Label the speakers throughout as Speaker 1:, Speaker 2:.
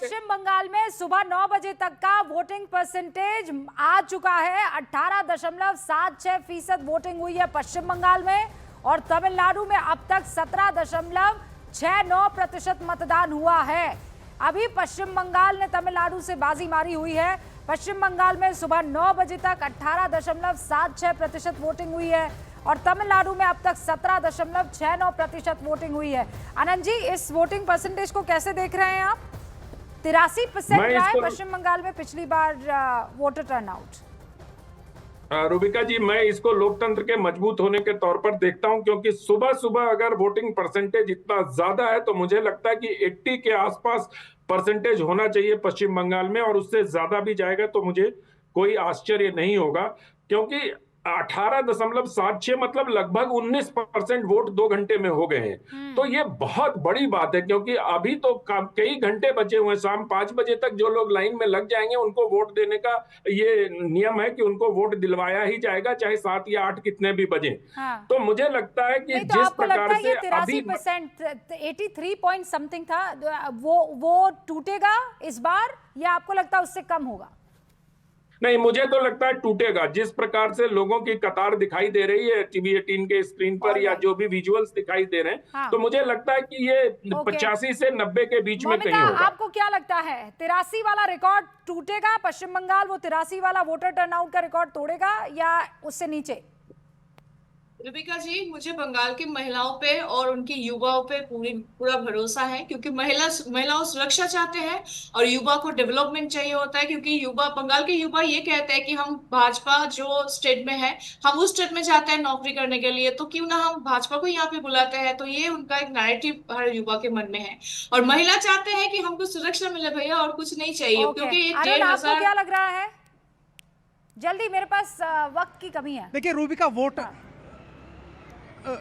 Speaker 1: पश्चिम बंगाल में सुबह 9 बजे तक का वोटिंग परसेंटेज आ चुका है। 18.76% वोटिंग हुई है पश्चिम बंगाल में और तमिलनाडु में अब तक 17.69% मतदान हुआ है। अभी पश्चिम बंगाल ने तमिलनाडु से बाजी मारी हुई है। पश्चिम बंगाल में सुबह 9 बजे तक 18.76% वोटिंग हुई है और तमिलनाडु में अब तक 17.69% वोटिंग हुई है। आनंद जी, इस वोटिंग परसेंटेज को कैसे देख रहे हैं आप? 83% रहा है पश्चिम बंगाल में पिछली बार वोटर टर्नआउट।
Speaker 2: रूबिका जी, मैं इसको लोकतंत्र के मजबूत होने के तौर पर देखता हूं, क्योंकि सुबह सुबह अगर वोटिंग परसेंटेज इतना ज्यादा है तो मुझे लगता है कि 80 के आसपास परसेंटेज होना चाहिए पश्चिम बंगाल में, और उससे ज्यादा भी जाएगा तो मुझे कोई आश्चर्य नहीं होगा, क्योंकि 18.76 मतलब लगभग 19% वोट 2 घंटे में हो गए हैं। तो ये बहुत बड़ी बात है, क्योंकि अभी तो कई घंटे बचे हुए हैं। शाम 5 बजे तक जो लोग लाइन में लग जाएंगे उनको वोट देने का ये नियम है कि उनको वोट दिलवाया ही जाएगा, चाहे 7 या 8 कितने भी बजे।
Speaker 1: हाँ।
Speaker 2: तो मुझे लगता है कि
Speaker 1: तो
Speaker 2: जिस प्रकार से
Speaker 1: 83%, 83 पॉइंट समथिंग था, वो टूटेगा इस बार या आपको लगता है उससे कम होगा?
Speaker 2: नहीं, मुझे तो लगता है टूटेगा। जिस प्रकार से लोगों की कतार दिखाई दे रही है टीवी 18 के स्क्रीन पर या जो भी विजुअल्स दिखाई दे रहे हैं,
Speaker 1: हाँ।
Speaker 2: तो मुझे लगता है कि ये 85 से 90 के बीच में कहीं होगा।
Speaker 1: आपको क्या लगता है, 83 वाला रिकॉर्ड टूटेगा पश्चिम बंगाल? वो 83 वाला वोटर टर्नआउट का रिकॉर्ड तोड़ेगा या उससे नीचे?
Speaker 3: रूबिका जी, मुझे बंगाल की महिलाओं पे और उनकी युवाओं पे पूरा भरोसा है, क्योंकि महिलाओं सुरक्षा चाहते हैं और युवा को डेवलपमेंट चाहिए होता है। क्योंकि बंगाल के युवा ये कहते हैं कि हम भाजपा जो स्टेट में है, हम उस स्टेट में जाते हैं नौकरी करने के लिए, तो क्यों ना हम भाजपा को यहाँ पे बुलाते हैं। तो ये उनका एक नैरेटिव हर युवा के मन में है, और महिला चाहते हैं कि हमको सुरक्षा मिले भैया, और कुछ नहीं चाहिए। क्योंकि ये 1500
Speaker 1: क्या लग रहा है? जल्दी, मेरे पास वक्त की कमी है।
Speaker 4: देखिए रूबिका,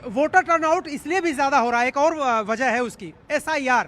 Speaker 4: वोटर टर्नआउट इसलिए भी ज्यादा हो रहा है, एक और वजह है उसकी, SIR।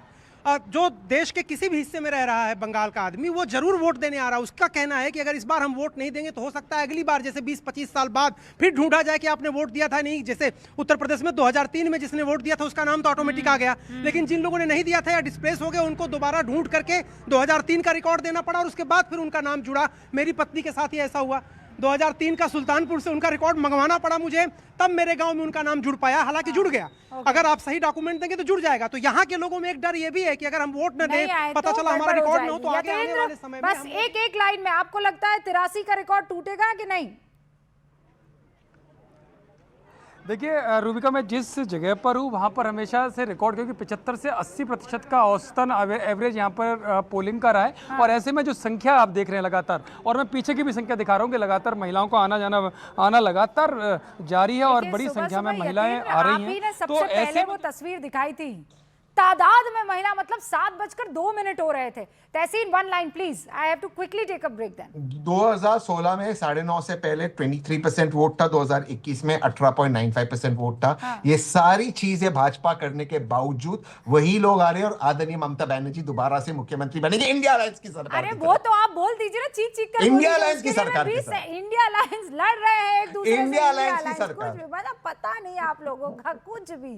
Speaker 4: जो देश के किसी भी हिस्से में रह रहा है बंगाल का आदमी, वो जरूर वोट देने आ रहा है। उसका कहना है कि अगर इस बार हम वोट नहीं देंगे तो हो सकता है अगली बार जैसे 20-25 साल बाद फिर ढूंढा जाए कि आपने वोट दिया था नहीं। जैसे उत्तर प्रदेश में 2003 में जिसने वोट दिया था उसका नाम तो ऑटोमेटिक आ गया, लेकिन जिन लोगों ने नहीं दिया था या डिस्प्लेस हो गए उनको दोबारा ढूंढ करके 2003 का रिकॉर्ड देना पड़ा, और उसके बाद फिर उनका नाम जुड़ा। मेरी पत्नी के साथ ही ऐसा हुआ, 2003 का सुल्तानपुर से उनका रिकॉर्ड मंगवाना पड़ा मुझे, तब मेरे गांव में उनका नाम जुड़ पाया। हालांकि जुड़ गया, अगर आप सही डॉक्यूमेंट देंगे तो जुड़ जाएगा। तो यहाँ के लोगों में एक डर ये भी है कि अगर हम वोट न दें, पता चला हमारा रिकॉर्ड न हो, तो आगे आने वाले समय में
Speaker 1: बस एक लाइन में आपको लगता है 83 का रिकॉर्ड टूटेगा कि नहीं?
Speaker 5: देखिए रूबिका, मैं जिस जगह पर हूँ वहाँ पर हमेशा से रिकॉर्ड, क्योंकि 75 से 80% का औसतन एवरेज यहाँ पर पोलिंग का रहा है। हाँ। और ऐसे में जो संख्या आप देख रहे हैं लगातार, और मैं पीछे की भी संख्या दिखा रहा हूँ कि लगातार महिलाओं का आना लगातार जारी है और बड़ी संख्या में महिलाएं आ रही हैं।
Speaker 1: तो ऐसे वो तस्वीर दिखाई थी, तादाद में महिला, मतलब 7:02 हो रहे थे। Tahseen, one line please, I have to quickly take a break then.
Speaker 6: 2016 में 9:30 से पहले 23% वोट था, 2021 में 18.95% वोट था। हाँ। ये सारी चीजें भाजपा करने के बावजूद वही लोग आ रहे हैं, और आदरणीय ममता बनर्जी दोबारा से मुख्यमंत्री बनेगी इंडिया अलायंस की सरकार।
Speaker 1: अरे वो तो आप बोल दीजिए ना, चीख कर।
Speaker 6: इंडिया अलायंस की सरकार,
Speaker 1: इंडिया अलायंस लड़ रहे हैं एक दूसरे से,
Speaker 6: इंडिया अलायंस की सरकार।
Speaker 1: पता नहीं आप लोगों का कुछ भी।